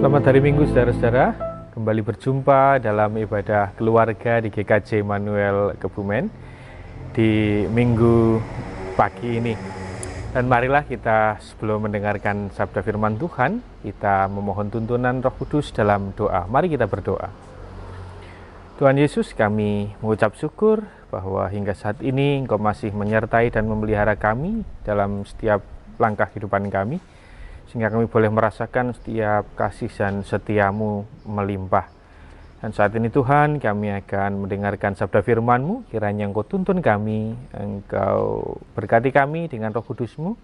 Selamat hari Minggu saudara-saudara, kembali berjumpa dalam ibadah keluarga di GKJ Immanuel Kebumen di minggu pagi ini. Dan marilah kita sebelum mendengarkan sabda firman Tuhan, kita memohon tuntunan Roh Kudus dalam doa. Mari kita berdoa. Tuhan Yesus, kami mengucap syukur bahwa hingga saat ini Engkau masih menyertai dan memelihara kami dalam setiap langkah kehidupan kami, sehingga kami boleh merasakan setiap kasih dan setiamu melimpah. Dan saat ini Tuhan, kami akan mendengarkan sabda firman-Mu, kiranya Engkau tuntun kami, Engkau berkati kami dengan Roh Kudus-Mu,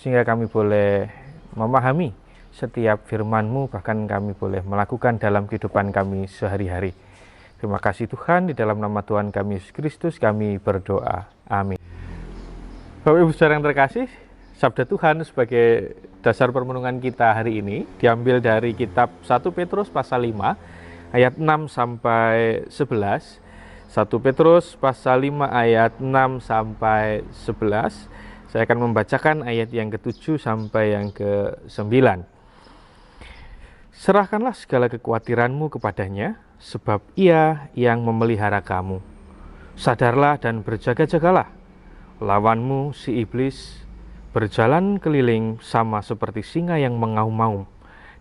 sehingga kami boleh memahami setiap firman-Mu, bahkan kami boleh melakukan dalam kehidupan kami sehari-hari. Terima kasih Tuhan, di dalam nama Tuhan kami Yesus Kristus kami berdoa. Amin. Bapak Ibu saudara yang terkasih, sabda Tuhan sebagai dasar permenungan kita hari ini diambil dari kitab 1 Petrus pasal 5 ayat 6 sampai 11. 1 Petrus pasal 5 ayat 6 sampai 11. Saya akan membacakan ayat yang ke-7 sampai yang ke-9. Serahkanlah segala kekhawatiranmu kepadanya, sebab Ia yang memelihara kamu. Sadarlah dan berjaga-jagalah. Lawanmu si iblis berjalan keliling sama seperti singa yang mengaum-ngaum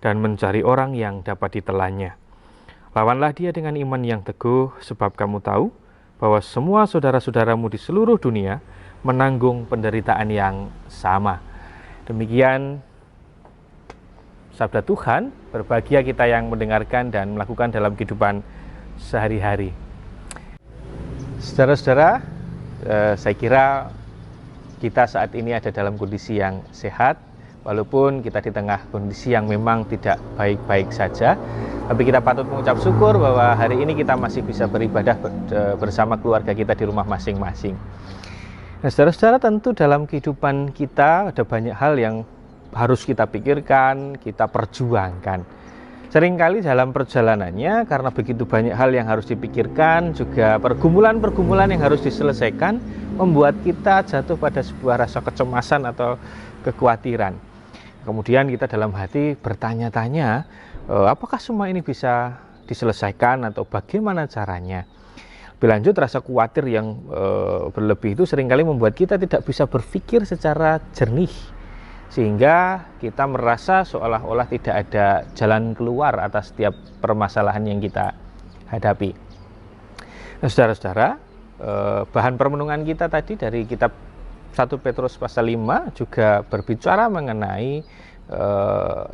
dan mencari orang yang dapat ditelannya. Lawanlah dia dengan iman yang teguh, sebab kamu tahu bahwa semua saudara-saudaramu di seluruh dunia menanggung penderitaan yang sama. Demikian sabda Tuhan, berbahagia kita yang mendengarkan dan melakukan dalam kehidupan sehari-hari. Saudara-saudara, saya kira kita saat ini ada dalam kondisi yang sehat, walaupun kita di tengah kondisi yang memang tidak baik-baik saja, tapi kita patut mengucap syukur bahwa hari ini kita masih bisa beribadah bersama keluarga kita di rumah masing-masing. Nah, saudara-saudara, tentu dalam kehidupan kita ada banyak hal yang harus kita pikirkan, kita perjuangkan. Seringkali dalam perjalanannya, karena begitu banyak hal yang harus dipikirkan, juga pergumulan-pergumulan yang harus diselesaikan, membuat kita jatuh pada sebuah rasa kecemasan atau kekhawatiran. Kemudian kita dalam hati bertanya-tanya, apakah semua ini bisa diselesaikan atau bagaimana caranya? Lebih lanjut, rasa khawatir yang berlebih itu seringkali membuat kita tidak bisa berpikir secara jernih, sehingga kita merasa seolah-olah tidak ada jalan keluar atas setiap permasalahan yang kita hadapi. Nah, saudara-saudara, bahan permenungan kita tadi dari kitab 1 Petrus pasal 5 juga berbicara mengenai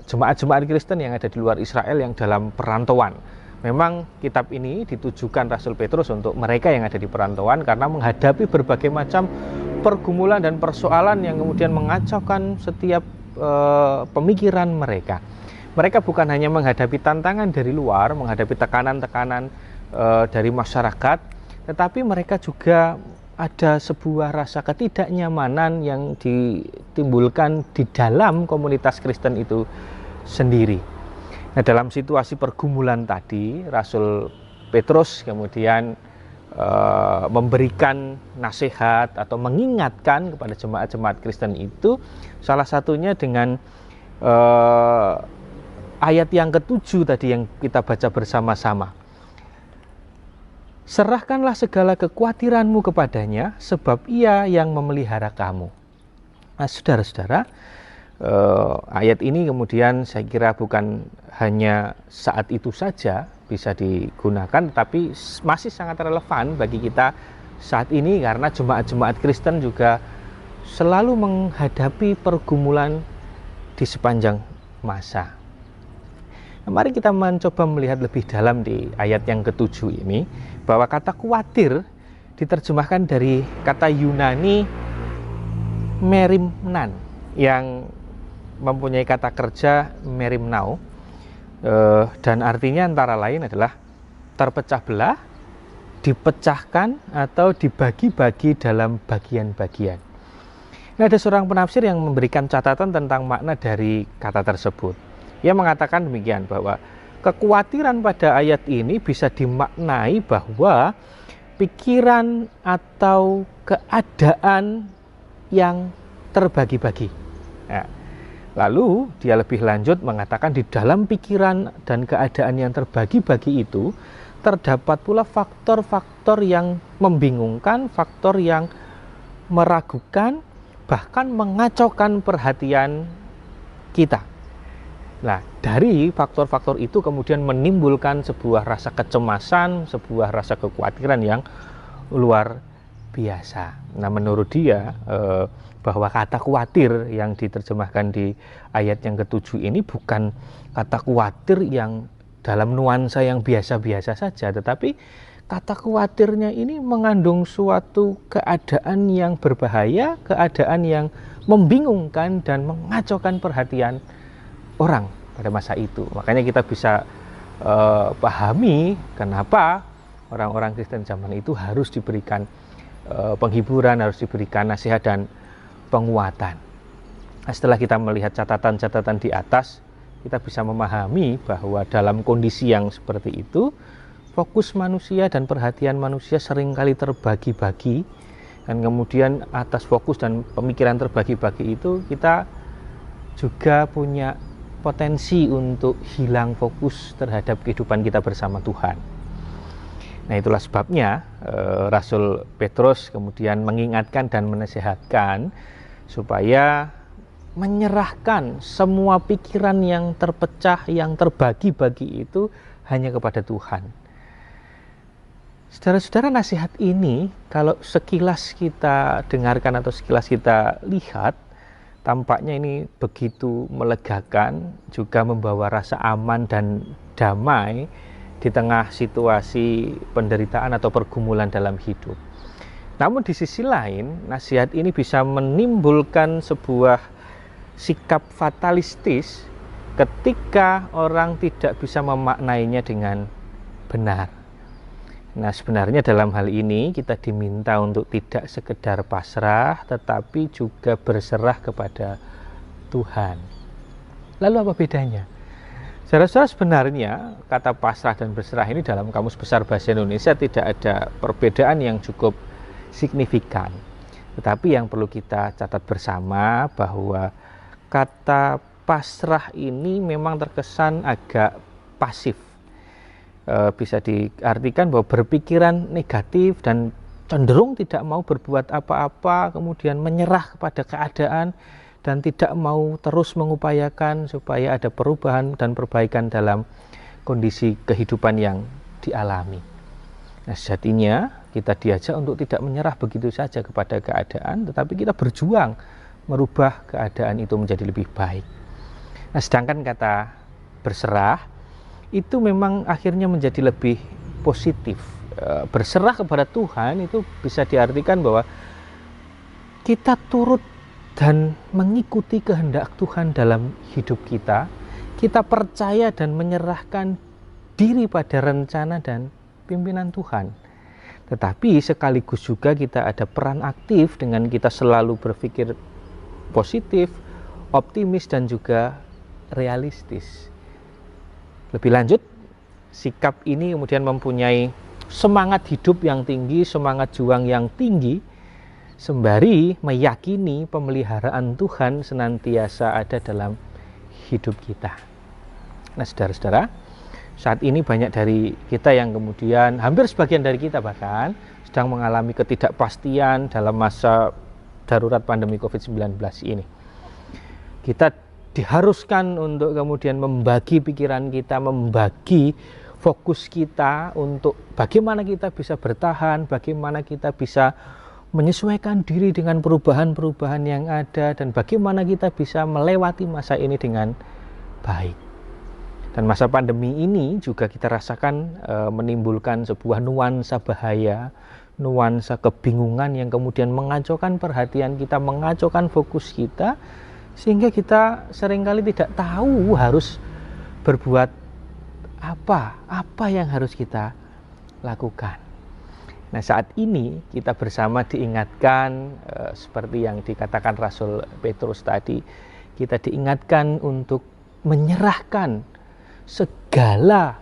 jemaat-jemaat Kristen yang ada di luar Israel yang dalam perantauan. Memang kitab ini ditujukan Rasul Petrus untuk mereka yang ada di perantauan karena menghadapi berbagai macam pergumulan dan persoalan yang kemudian mengacaukan setiap pemikiran mereka. Mereka bukan hanya menghadapi tantangan dari luar, menghadapi tekanan-tekanan dari masyarakat, tetapi mereka juga ada sebuah rasa ketidaknyamanan yang ditimbulkan di dalam komunitas Kristen itu sendiri. Nah, dalam situasi pergumulan tadi, Rasul Petrus kemudian memberikan nasihat atau mengingatkan kepada jemaat-jemaat Kristen itu, salah satunya dengan ayat yang ke-7 tadi yang kita baca bersama-sama. Serahkanlah segala kekhawatiranmu kepadanya, sebab Ia yang memelihara kamu. Nah, saudara-saudara, ayat ini kemudian saya kira bukan hanya saat itu saja bisa digunakan, tetapi masih sangat relevan bagi kita saat ini karena jemaat-jemaat Kristen juga selalu menghadapi pergumulan di sepanjang masa. Nah, mari kita mencoba melihat lebih dalam di ayat yang ke-7 ini, bahwa kata khawatir diterjemahkan dari kata Yunani merimnan yang mempunyai kata kerja merimnao, dan artinya antara lain adalah terpecah belah, dipecahkan atau dibagi-bagi dalam bagian-bagian. Nah, ada seorang penafsir yang memberikan catatan tentang makna dari kata tersebut. Ia mengatakan demikian, bahwa kekhawatiran pada ayat ini bisa dimaknai bahwa pikiran atau keadaan yang terbagi-bagi. Nah, Lalu dia lebih lanjut mengatakan di dalam pikiran dan keadaan yang terbagi-bagi itu terdapat pula faktor-faktor yang membingungkan, faktor yang meragukan, bahkan mengacaukan perhatian kita. Nah, dari faktor-faktor itu kemudian menimbulkan sebuah rasa kecemasan, sebuah rasa kekhawatiran yang luar biasa. Nah, menurut dia bahwa kata khawatir yang diterjemahkan di ayat yang ke-7 ini bukan kata khawatir yang dalam nuansa yang biasa-biasa saja, tetapi kata khawatirnya ini mengandung suatu keadaan yang berbahaya, keadaan yang membingungkan dan mengacaukan perhatian orang pada masa itu. Makanya kita bisa pahami kenapa orang-orang Kristen zaman itu harus diberikan penghiburan, harus diberikan nasihat dan penguatan. Nah, setelah kita melihat catatan-catatan di atas, kita bisa memahami bahwa dalam kondisi yang seperti itu, fokus manusia dan perhatian manusia seringkali terbagi-bagi, dan kemudian atas fokus dan pemikiran terbagi-bagi itu kita juga punya potensi untuk hilang fokus terhadap kehidupan kita bersama Tuhan. Nah, itulah sebabnya Rasul Petrus kemudian mengingatkan dan menasihatkan supaya menyerahkan semua pikiran yang terpecah, yang terbagi-bagi itu hanya kepada Tuhan. Saudara-saudara, nasihat ini kalau sekilas kita dengarkan atau sekilas kita lihat, tampaknya ini begitu melegakan, juga membawa rasa aman dan damai di tengah situasi penderitaan atau pergumulan dalam hidup. Namun di sisi lain, nasihat ini bisa menimbulkan sebuah sikap fatalistis ketika orang tidak bisa memaknainya dengan benar. Nah, sebenarnya dalam hal ini kita diminta untuk tidak sekedar pasrah, tetapi juga berserah kepada Tuhan. Lalu apa bedanya? Saudara-saudara, sebenarnya kata pasrah dan berserah ini dalam Kamus Besar Bahasa Indonesia tidak ada perbedaan yang cukup signifikan. Tetapi yang perlu kita catat bersama bahwa kata pasrah ini memang terkesan agak pasif. Bisa diartikan bahwa berpikiran negatif dan cenderung tidak mau berbuat apa-apa, kemudian menyerah kepada keadaan dan tidak mau terus mengupayakan supaya ada perubahan dan perbaikan dalam kondisi kehidupan yang dialami. Nah, sejatinya kita diajak untuk tidak menyerah begitu saja kepada keadaan, tetapi kita berjuang merubah keadaan itu menjadi lebih baik. Nah, sedangkan kata berserah itu memang akhirnya menjadi lebih positif. Berserah kepada Tuhan itu bisa diartikan bahwa kita turut dan mengikuti kehendak Tuhan dalam hidup kita. Kita percaya dan menyerahkan diri pada rencana dan pimpinan Tuhan. Tetapi sekaligus juga kita ada peran aktif dengan kita selalu berpikir positif, optimis dan juga realistis. Lebih lanjut, sikap ini kemudian mempunyai semangat hidup yang tinggi, semangat juang yang tinggi, sembari meyakini pemeliharaan Tuhan senantiasa ada dalam hidup kita. Nah, saudara-saudara, saat ini banyak dari kita yang kemudian, hampir sebagian dari kita bahkan, sedang mengalami ketidakpastian dalam masa darurat pandemi COVID-19 ini. Kita diharuskan untuk kemudian membagi pikiran kita, membagi fokus kita untuk bagaimana kita bisa bertahan, bagaimana kita bisa menyesuaikan diri dengan perubahan-perubahan yang ada, dan bagaimana kita bisa melewati masa ini dengan baik. Dan masa pandemi ini juga kita rasakan menimbulkan sebuah nuansa bahaya, nuansa kebingungan yang kemudian mengacaukan perhatian kita, mengacaukan fokus kita, sehingga kita seringkali tidak tahu harus berbuat apa yang harus kita lakukan. Nah, saat ini kita bersama diingatkan seperti yang dikatakan Rasul Petrus tadi, kita diingatkan untuk menyerahkan segala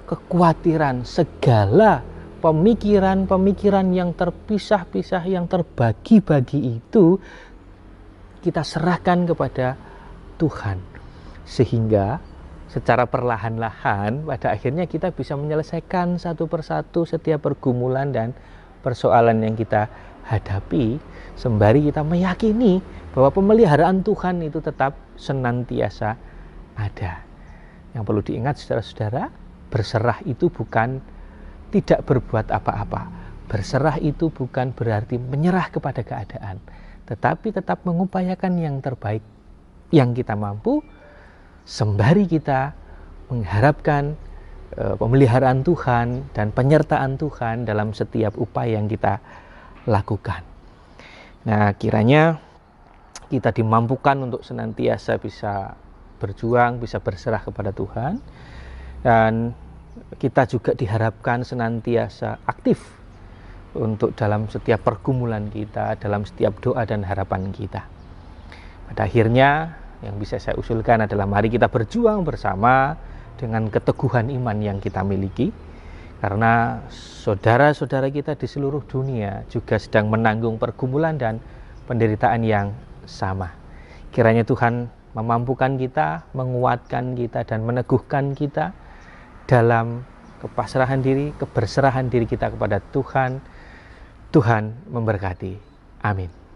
kekhawatiran, segala pemikiran-pemikiran yang terpisah-pisah, yang terbagi-bagi itu kita serahkan kepada Tuhan, sehingga secara perlahan-lahan pada akhirnya kita bisa menyelesaikan satu persatu setiap pergumulan dan persoalan yang kita hadapi, sembari kita meyakini bahwa pemeliharaan Tuhan itu tetap senantiasa ada. Yang perlu diingat saudara-saudara, berserah itu bukan tidak berbuat apa-apa. Berserah itu bukan berarti menyerah kepada keadaan, tetapi tetap mengupayakan yang terbaik yang kita mampu, sembari kita mengharapkan pemeliharaan Tuhan dan penyertaan Tuhan dalam setiap upaya yang kita lakukan. Nah, kiranya kita dimampukan untuk senantiasa bisa berjuang, bisa berserah kepada Tuhan, dan kita juga diharapkan senantiasa aktif untuk dalam setiap pergumulan kita, dalam setiap doa dan harapan kita. Pada akhirnya yang bisa saya usulkan adalah mari kita berjuang bersama dengan keteguhan iman yang kita miliki, karena saudara-saudara kita di seluruh dunia juga sedang menanggung pergumulan dan penderitaan yang sama. Kiranya Tuhan memampukan kita, menguatkan kita, dan meneguhkan kita dalam kepasrahan diri, keberserahan diri kita kepada Tuhan. Tuhan memberkati. Amin.